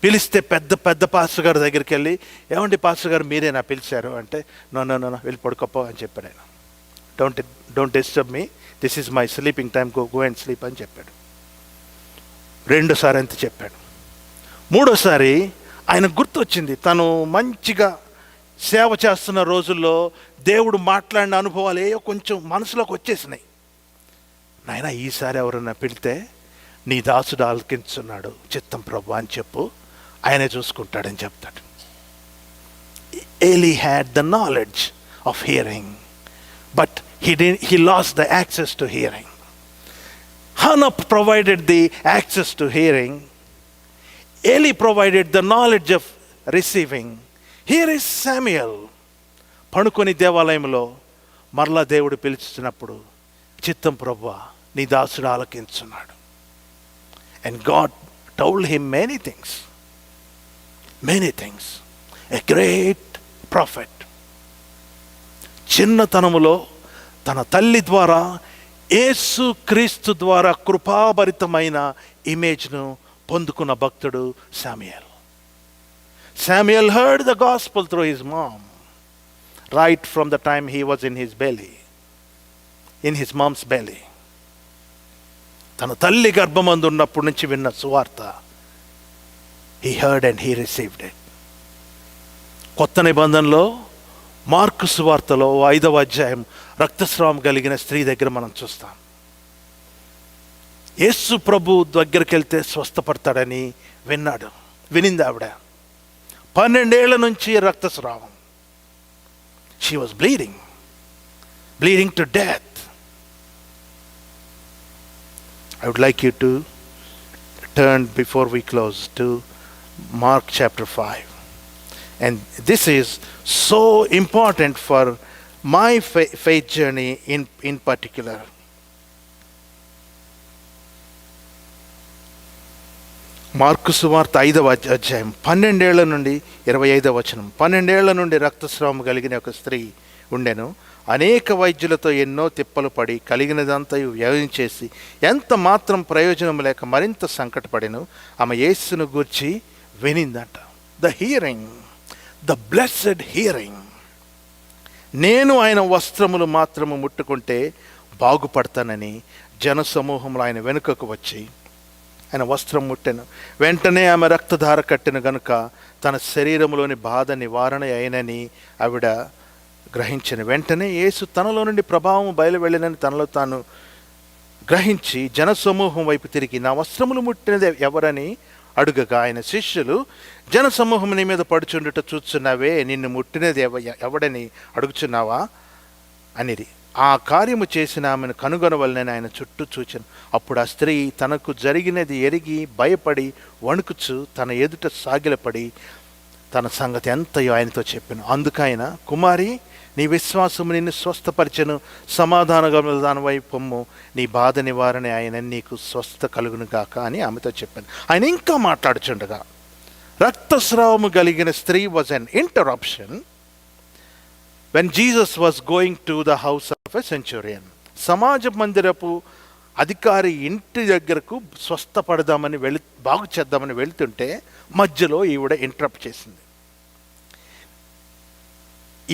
పిలిస్తే పెద్ద పెద్ద పాస్టర్ గారి దగ్గరికి వెళ్ళి, ఏమండి పాస్టర్ గారు మీరేనా పిలిచారు అంటే, నో వెళ్ళి పడుకోపో అని చెప్పాడు ఆయన. Don't disturb me, this is my sleeping time, go and sleep అని చెప్పాడు. రెండోసారి అంత చెప్పాడు. మూడోసారి ఆయన గుర్తు వచ్చింది. తను మంచిగా సేవ చేస్తున్న రోజుల్లో దేవుడు మాట్లాడిన అనుభవాలు ఏవో కొంచెం మనసులోకి వచ్చేసినాయి. నాయన ఈసారి ఎవరన్నా పిలితే నీ దాసుడు ఆలకించున్నాడు, చిత్తం ప్రభు అని చెప్పు, ఆయనే చూసుకుంటాడని చెప్తాడు. Eli had the knowledge of hearing, but he lost the access to hearing. Hannah provided the access to hearing. Eli provided the knowledge of receiving. Here is Samuel. పడుకొని దేవాలయంలో మరలా దేవుడు పిలుచుతున్నప్పుడు, చిత్తం ప్రభువా నీ దాసుడు ఆలకించున్నాడు. And God told him many things. A great prophet. చిన్నతనములో తన తల్లి ద్వారా, యేసు క్రీస్తు ద్వారా కృపాభరితమైన ఇమేజ్ను పొందుకున్న భక్తుడు Samuel. Samuel heard the gospel through his mom, right from the time he was in his mom's belly. తన తల్లి గర్భమందు ఉన్నప్పటి నుంచి విన్న సువార్త, he heard and he received it. కొత్త నిబంధనలో మార్కు సువార్తలో 5వ అధ్యాయం రక్తస్రావం కలిగిన స్త్రీ దగ్గర మనం చూస్తాం. యేసు ప్రభు దగ్గరికి వెళ్తే స్వస్థపడతాడని వినింది ఆవిడ. 12 ఏళ్ల నుంచి రక్తస్రావం. She was bleeding to death. I would like you to turn, before we close, to Mark chapter 5. And this is so important for my faith journey in particular. Mark సువార్త 5వ అధ్యాయం 12 ఏళ్ల నుండి 25వ వచనం. 12 ఏళ్ల నుండి రక్తస్రావం కలిగిన ఒక స్త్రీ ఉండెను. అనేక వైద్యులతో ఎన్నో తిప్పలు పడి కలిగినదంతయు వ్యయం చేసి ఎంత మాత్రం ప్రయోజనం లేక మరింత సంకటపడెను. ఆమె యేసును గూర్చి వినిందంట. The blessed hearing. నేను ఆయన వస్త్రములు మాత్రము ముట్టుకుంటే బాగుపడతానని జనసమూహంలో ఆయన వెనుకకు వచ్చి ఆయన వస్త్రం ముట్టెను. వెంటనే ఆమె రక్తధార కట్టిన గనుక తన శరీరంలోని బాధ నివారణ అయినని ఆవిడ గ్రహించిన. వెంటనే యేసు తనలో నుండి ప్రభావం బయలువెళ్ళినని తనలో తాను గ్రహించి జనసమూహం వైపు తిరిగి, నా వస్త్రములు ముట్టినది ఎవరని అడుగగా, ఆయన శిష్యులు, జనసమూహం నీ మీద పడుచుండుట చూచున్నావే, నిన్ను ముట్టినది ఎవడని అడుగుచున్నావా అనిది. ఆ కార్యము చేసిన ఆమెను కనుగొనవలనని ఆయన చుట్టూ చూచాను. అప్పుడు ఆ స్త్రీ తనకు జరిగినది ఎరిగి భయపడి వణుకుచు తన ఎదుట సాగిలపడి తన సంగతి ఎంతయో ఆయనతో చెప్పాను. అందుకైన, కుమారి, నీ విశ్వాసము నిన్ను స్వస్థపరిచెను, సమాధానగల దానివై పొమ్ము, నీ బాధ నివారణ ఆయన నీకు స్వస్థ కలుగును గాక అని ఆమెతో చెప్పాను. ఆయన ఇంకా మాట్లాడుచుండగా, రక్తస్రావము కలిగిన స్త్రీ was an interruption when Jesus was going to the house of a centurion. సమాజ మందిరపు అధికారి ఇంటి దగ్గరకు స్వస్థపడదామని బాగు చేద్దామని వెళ్తుంటే మధ్యలో ఈవిడ ఇంటరప్ట్ చేసింది.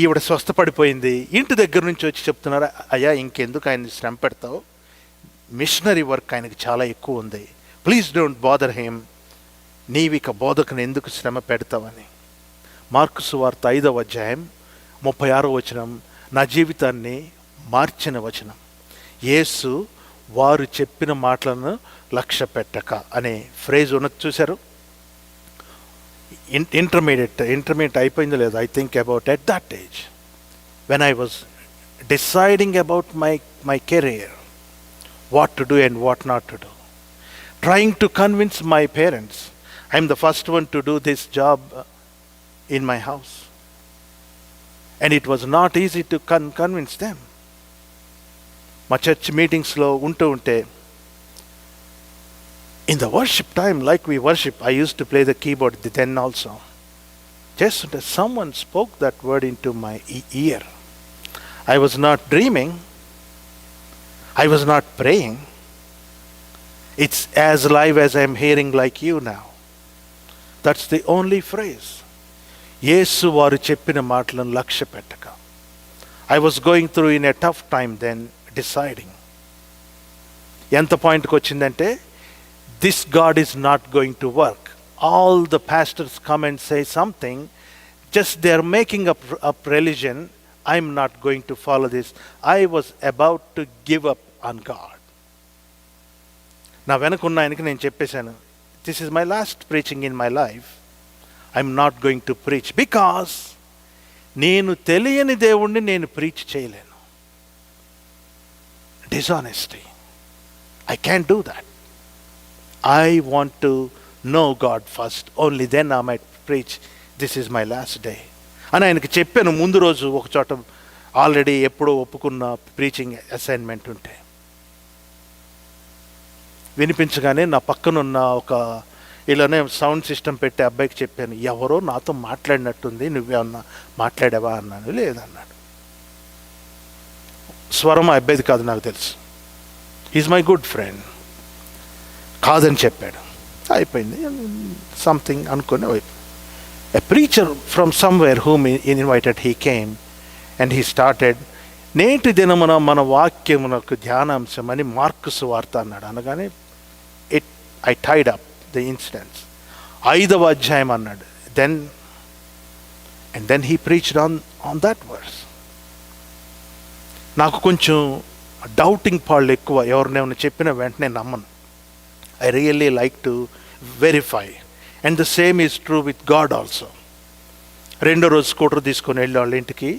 ఈవిడ స్వస్థపడిపోయింది. ఇంటి దగ్గర నుంచి వచ్చి చెప్తున్నారు, అయ్యా ఇంకెందుకు ఆయన్ని శ్రమ పెడతావు, మిషనరీ వర్క్ ఆయనకి చాలా ఎక్కువ ఉంది, ప్లీజ్ డోంట్ బాదర్ హిమ్. నీవిక బోధకుని ఎందుకు శ్రమ పెడతావని. మార్కు సువార్త 5వ అధ్యాయం 36వ వచనం నా జీవితాన్ని మార్చిన వచనం. యేసు వారు చెప్పిన మాటలను లక్ష్య పెట్టక అనే ఫ్రేజ్ ఉన్నది చూశారు. ఇంటర్మీడియట్ అయిపోయిందో లేదు. I think about at that age when I was deciding about my career, what to do and what not to do, trying to convince my parents. I'm the first one to do this job in my house. And it was not easy to convince them. మా చర్చ్ మీటింగ్స్లో ఉంటే in the worship time, like we worship, I used to play the keyboard then also. Just someone spoke that word into my ear. I was not dreaming. I was not praying. It's as live as I'm hearing like you now. That's the only phrase. యేసు వారు చెప్పిన మాటలను లక్ష్య పెట్టక. I was going through in a tough time then, deciding. ఎంత పాయింట్కి వచ్చిందంటే, this God is not going to work. All the pastors come and say something, just they are making up religion. I'm not going to follow this. I was about to give up on God. నా వెనకున్న ఆయనకి నేను చెప్పేశాను, this is my last preaching in my life. I'm not going to preach because నేను తెలియని దేవుణ్ణి నేను ప్రీచ్ చేయలేను. Dishonesty. I can do that. I want to know God first, only then I might preach. This is my last day అని ఆయనకి చెప్పాను. ముందు రోజు ఒక చోట ఆల్రెడీ ఎప్పుడో ఒప్పుకున్న ప్రీచింగ్ అసైన్మెంట్ ఉంటే వినిపించగానే నా పక్కనున్న ఒక ఇలానే సౌండ్ సిస్టమ్ పెట్టే అబ్బాయికి చెప్పాను, ఎవరో నాతో మాట్లాడినట్టుంది, నువ్వేమన్నా మాట్లాడావా అన్నాను. లేదన్నాడు. స్వరం ఆ అబ్బాయిది కాదు, నాకు తెలుసు. Is my good friend. కాదని చెప్పాడు. అయిపోయింది. సంథింగ్ అనుకుని ఎ preacher from somewhere whom invited he came and he started. నేటి దినమున మన వాక్యమునకు ధ్యానాంశం అని మార్కు సువార్త అన్నాడు. అనగానే I tied up the incidents. 5వ అధ్యాయం అన్నాడు. Then he preached on that verse. నాకు కొంచెం డౌటింగ్ పాళ్ళు ఎక్కువ. ఎవరినేమైనా చెప్పిన వెంటనే నమ్మను. I really like to verify. And the same is true with God also. 2వ రోజు స్కూటర్ తీసుకొని వెళ్ళి వాళ్ళ ఇంటికి,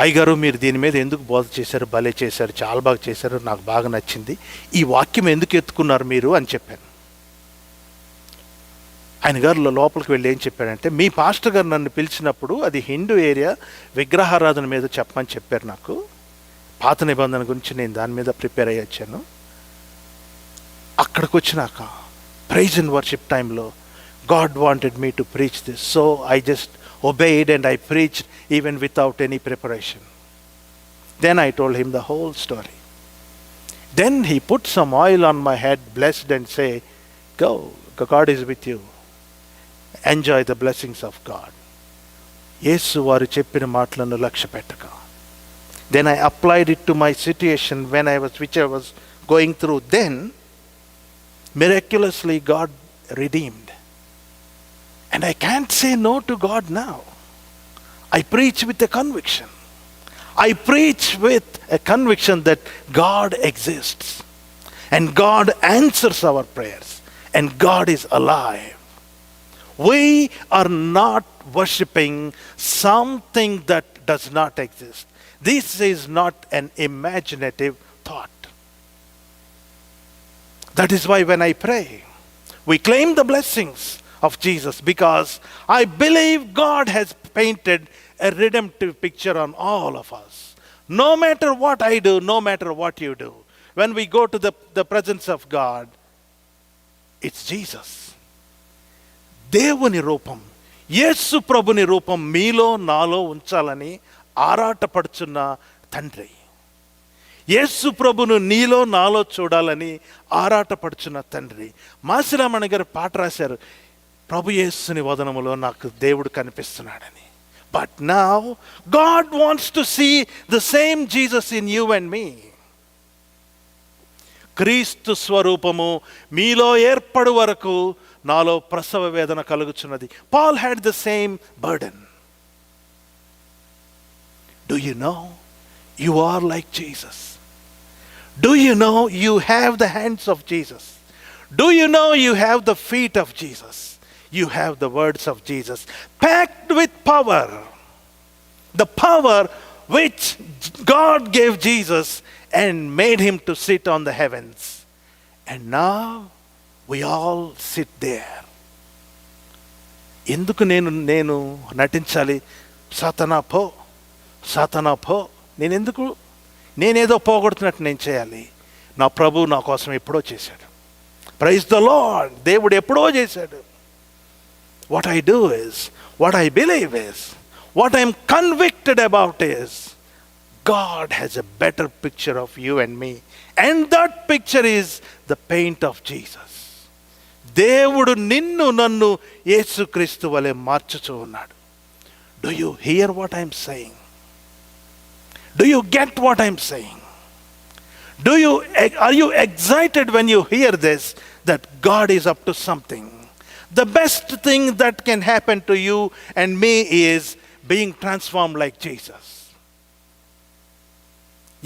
అయ్యగారు మీరు దీని మీద ఎందుకు బోధ చేశారు, భలే చేశారు, చాలా బాగా చేశారు, నాకు బాగా నచ్చింది, ఈ వాక్యం ఎందుకు ఎత్తుకున్నారు మీరు అని చెప్పాను. ఆయన గారు లోపలికి వెళ్ళి ఏం చెప్పాడంటే, మీ పాస్టర్ గారు నన్ను పిలిచినప్పుడు అది హిందూ ఏరియా, విగ్రహారాధన మీద చెప్పమని చెప్పారు. నాకు పాత నిబంధన గురించి నేను దాని మీద ప్రిపేర్ అయ్యి వచ్చాను. అక్కడికి వచ్చినాక ప్రైజ్ అండ్ వర్షిప్ టైంలో God wanted me to preach this, so I just obeyed and I preached even without any preparation. Then I told him the whole story. Then he put some oil on my head, blessed and say, go, God is with you. Enjoy the blessings of God. యేసు వారు చెప్పిన మాటలను లక్ష్య పెట్టక. Then I applied it to my situation which I was going through. Then miraculously God redeemed. And I can't say no to God now. I preach with a conviction. I preach with a conviction that God exists. And God answers our prayers. And God is alive. We are not worshipping something that does not exist. This is not an imaginative thought. That is why when I pray, we claim the blessings of Jesus, because I believe God has painted a redemptive picture on all of us. No matter what I do, no matter what you do, when we go to the presence of God, it's Jesus. దేవుని రూపం, యేసు ప్రభుని రూపం మీలో నాలో ఉంచాలని ఆరాటపడుచున్న తండ్రి. యేసు ప్రభును నీలో నాలో చూడాలని ఆరాటపడుచున్న తండ్రి. మాసిరామణి గారు పాట రాశారు, ప్రభు యేసుని వదనములో నాకు దేవుడు కనిపిస్తున్నాడని. But now God wants to see the same Jesus in you and me. క్రీస్తు స్వరూపము మీలో ఏర్పడు వరకు నాలో ప్రసవ వేదన కలుగుచున్నది. Paul had the same burden. Do you know you are like Jesus? Do you know you have the hands of Jesus? Do you know you have the feet of Jesus? You have the words of Jesus, packed with power. The power which God gave Jesus and made him to sit on the heavens. And now we all sit there. ఎందుకు నేను నటించాలి? సాతానా పో. నేనేదో పోగొడుతున్నట్టు నేను చేయాలి? నా ప్రభు నా కోసం ఎప్పుడో చేశాడు. Praise the Lord. దేవుడు ఎప్పుడో చేశాడు. What I do is, what I believe is, what I'm convicted about is, God has a better picture of you and me. And that picture is the paint of Jesus. దేవుడు నిన్ను నన్ను యేసుక్రీస్తు వలె మార్చుచూ ఉన్నాడు. Do you hear what I'm saying? Do you get what I'm saying? Are you excited when you hear this, that God is up to something? The best thing that can happen to you and me is being transformed like Jesus.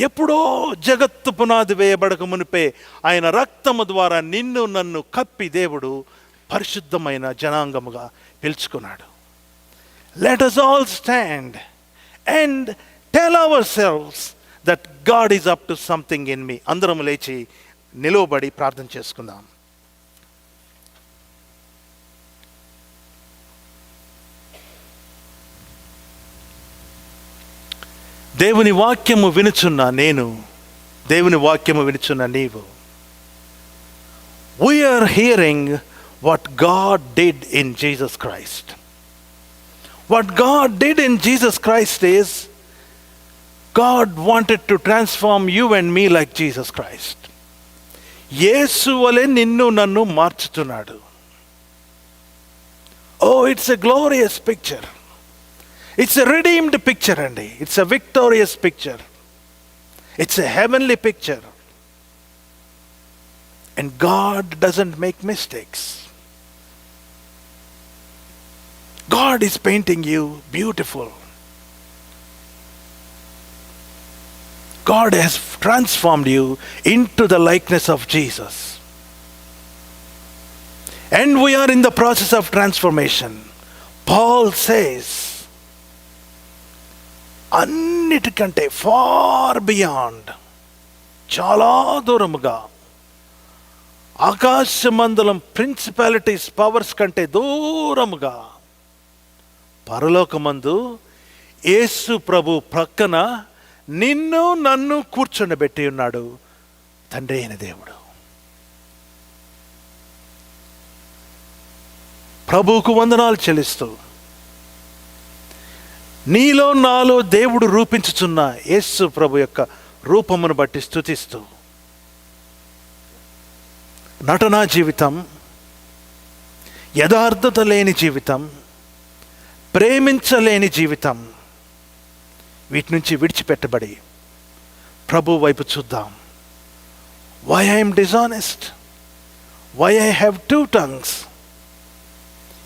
ఎప్పుడో జగత్తు పునాది వేయబడక మునిపే ఆయన రక్తము ద్వారా నిన్ను నన్ను కప్పి దేవుడు పరిశుద్ధమైన జనాంగముగా పిలుచుకున్నాడు. Let us all stand and tell ourselves that God is up to something in me. అందరం లేచి నిలవబడి ప్రార్థన చేసుకుందాం. దేవుని వాక్యము వినుచున్న నేను, దేవుని వాక్యము వినుచున్న నీవు, we are hearing what God did in Jesus Christ. What God did in Jesus Christ is, God wanted to transform you and me like Jesus Christ. యేసు వలె నిన్ను నన్ను మార్చుతున్నాడు. Oh, it's a glorious picture. It's a redeemed picture, Andy. It's a victorious picture. It's a heavenly picture. And God doesn't make mistakes. God is painting you beautiful. God has transformed you into the likeness of Jesus. And we are in the process of transformation. Paul says, అన్నిటికంటే ఫార్ బియాండ్, చాలా దూరముగా, ఆకాశమండలం ప్రిన్సిపాలిటీస్ పవర్స్ కంటే దూరముగా పరలోకమందు యేసు ప్రభు ప్రక్కన నిన్ను నన్ను కూర్చొనిబెట్టి ఉన్నాడు తండ్రి అయిన దేవుడు. ప్రభువుకు వందనాలు చెల్లిస్తూ, నీలో నాలో దేవుడు రూపించుచున్న యేసు ప్రభు యొక్క రూపమును బట్టి స్తుతిస్తూ, నటనా జీవితం, యథార్థత లేని జీవితం, ప్రేమించలేని జీవితం, వీటి నుంచి విడిచిపెట్టబడి ప్రభు వైపు చూద్దాం. Why I am dishonest? Why I have 2 tongues,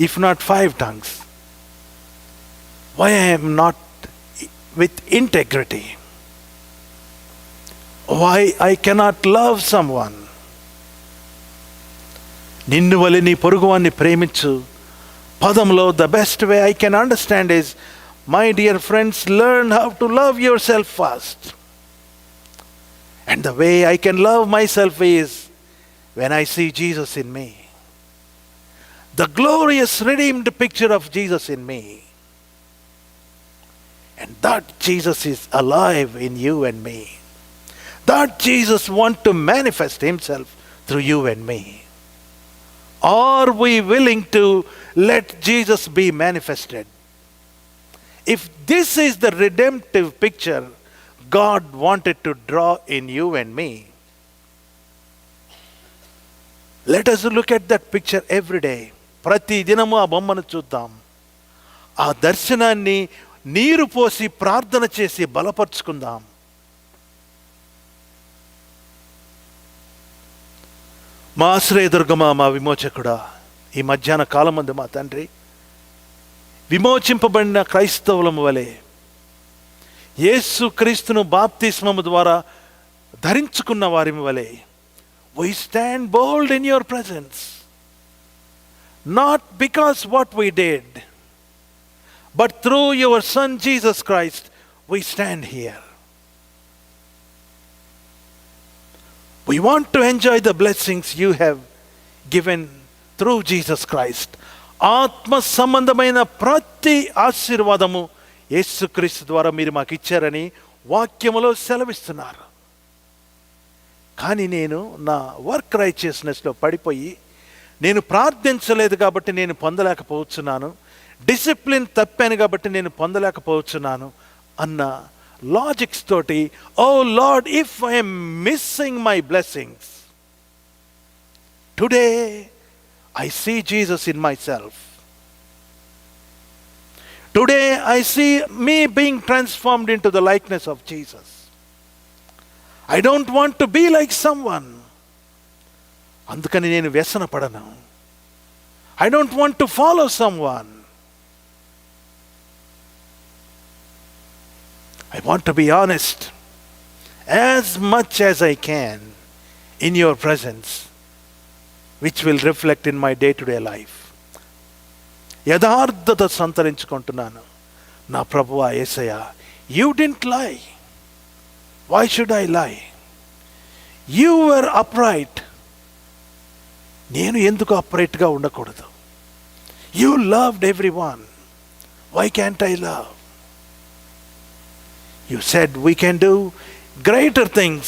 if not 5 tongues? Why I am not with integrity? Why I cannot love someone? నిన్ను వలె నీ పొరుగువాన్ని ప్రేమించు పదంలో the best way I can understand is, my dear friends, learn how to love yourself first. And the way I can love myself is when I see Jesus in me. The glorious redeemed picture of Jesus in me. And that Jesus is alive in you and me. That Jesus wants to manifest himself through you and me. Are we willing to let Jesus be manifested? If this is the redemptive picture God wanted to draw in you and me, let us look at that picture every day. ప్రతి దినము ఆ బొమ్మను చూద్దాం. ఆ దర్శనాన్ని నీరు పోసి ప్రార్థన చేసి బలపరుచుకుందాం. మా ఆశ్రయదుర్గమా, మా విమోచకుడా, ఈ మధ్యాహ్న కాలం మందు మా తండ్రి, విమోచింపబడిన క్రైస్తవులము వలె యేసు క్రీస్తును బాప్తిస్మము ద్వారా ధరించుకున్న వారి వలె we stand bold in your presence, not because what we did, but through your Son Jesus Christ we stand here. We want to enjoy the blessings you have given through Jesus Christ. ఆత్మ సంబంధమైన ప్రతి ఆశీర్వాదము యేసుక్రీస్తు ద్వారా మీరు మాకు ఇచ్చారని వాక్యములో సెలవిస్తున్నారు. కానీ నేను నా వర్క్ రైచియస్నెస్లో పడిపోయి నేను ప్రార్థించలేదు కాబట్టి నేను పొందలేకపోతున్నాను, డిసిప్లిన్ తప్పాను కాబట్టి నేను పొందలేకపోతున్నాను అన్న లాజిక్స్ తోటి, oh Lord, if I'm missing my blessings today I see Jesus in myself. Today I see me being transformed into the likeness of Jesus. I don't want to be like someone. అందుకని నేను వ్యసన పడను. I don't want to follow someone. I want to be honest as much as I can in your presence, which will reflect in my day-to-day life. యథార్థత సంతరించుకుంటున్నాను. నా ప్రభువా యేసయ్యా, you didn't lie. Why should I lie? You were upright. నేను ఎందుకు uprightగా ఉండకూడదు? You loved everyone. Why can't I love? You said we can do greater things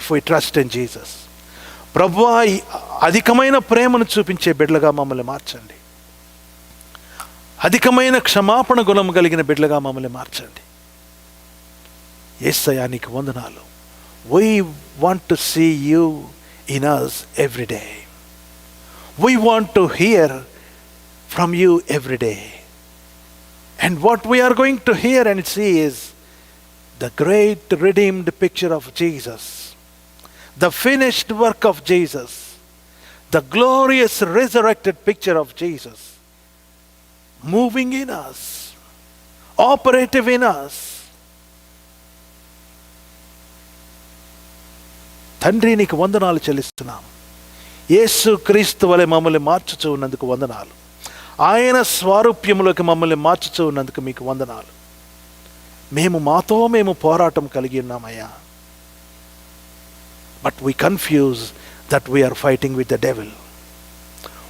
if we trust in Jesus. ప్రభువా, అధికమైన ప్రేమను చూపించే బిడ్డలుగా మమ్మల్ని మార్చండి. అధికమైన క్షమాపణ గుణం కలిగిన బిడ్డలుగా మమ్మల్ని మార్చండి. యేసయ్యా, నీకు వందనాలు. We want to see you in us every day. We want to hear from you every day. And what we are going to hear and see is the great redeemed picture of Jesus, the finished work of Jesus, the glorious resurrected picture of Jesus, moving in us, operative in us. తండ్రి, నీకు వందనాలు చెల్లిస్తున్నాం. యేసు క్రీస్తు వలె మమ్మల్ని మార్చుచూ ఉన్నందుకు వందనాలు. ఆయన స్వారూప్యములోకి మమ్మల్ని మార్చుచూ ఉన్నందుకు మీకు వందనాలు. మాతో మేము పోరాటం కలిగి ఉన్నామయ్యా. But we confuse that we are fighting with the devil.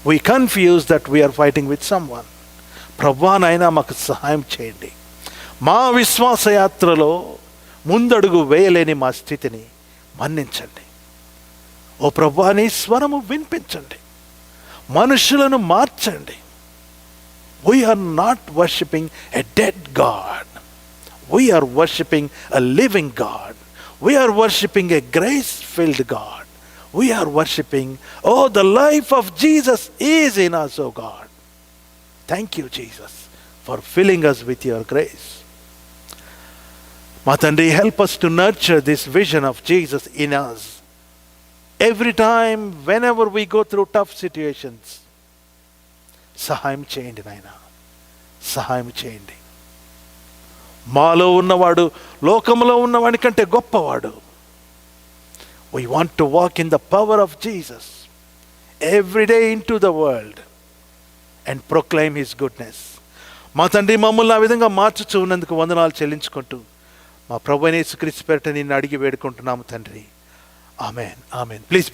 We confuse that we are fighting with someone. ప్రభువా, నాయనా, మాకు సహాయం చేయండి. మా విశ్వాస యాత్రలో ముందడుగు వేయలేని మా స్థితిని మన్నించండి. ఓ ప్రభువా, నీ స్వరము వినిపించండి. మనుషులను మార్చండి. We are not worshipping a dead God. We are worshipping a living God. We are worshipping a grace-filled God. We are worshipping, oh, the life of Jesus is in us, oh God. Thank you, Jesus, for filling us with your grace. మా తండ్రి, help us to nurture this vision of Jesus in us. Every time, whenever we go through tough situations, సహాయం చేయండి నాయనా, సహాయం చేయండి. మాలో ఉన్నవాడు లోకంలో ఉన్నవాడి కంటే గొప్పవాడు. We want to walk in the power of Jesus every day into the world and proclaim his goodness. మా తండ్రి, మమ్మల్ని ఆ విధంగా మార్చుచూ ఉన్నందుకు వందనాలు చెల్లించుకుంటూ మా ప్రభువైన యేసుక్రీస్తు పేరిట నిన్ను అడిగి వేడుకుంటున్నాము తండ్రి. ఆమేన్, ఆమేన్. ప్లీజ్